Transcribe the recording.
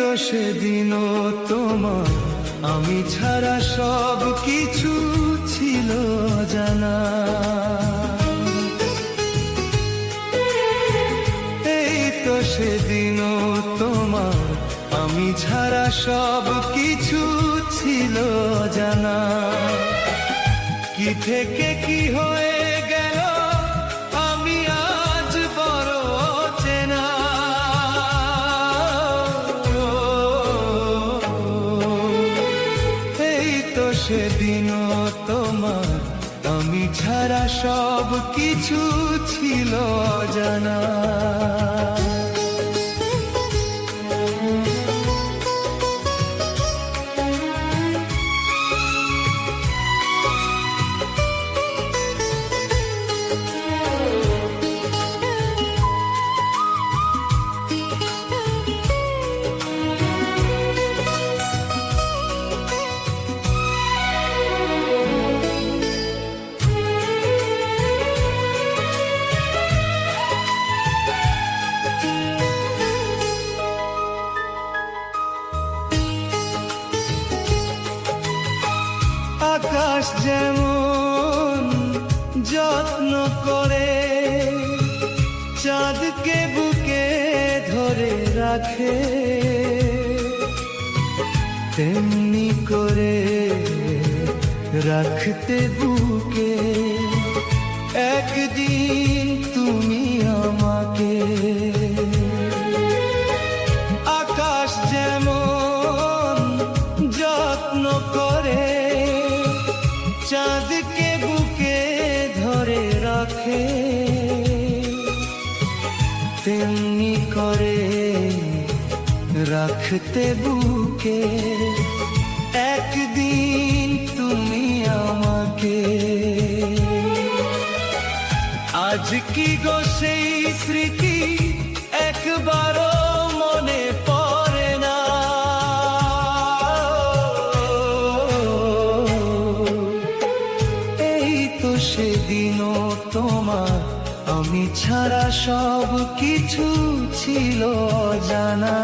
তো সেদিনও তোমার আমি ছাড়া সব কিছু ছিল জানা। এই তো সেদিনও তোমার আমি ছাড়া সব কিছু ছিল জানা। কি থেকে কি হয়ে গেল আমি আজ বড় চেনা। এই তো সেদিনও তোমার আমি ছাড়া সব কিছু ছিল জানা। আকাশ যেমন যত্ন করে চাঁদকে বুকে ধরে রাখে, তেমনি করে রাখতে বুকে একদিন তুমি আমাকে। আকাশ যেমন যত্ন করে চাঁদকে বুকে ধরে রাখে, তেমনি করে রাখতে বুকে একদিন তুমি আমাকে। আজ কি গো সেই স্মৃতি একবারও মনে পড়ে না। সেদিনও তোমার আমি ছাড়া সব কিছু ছিল জানা।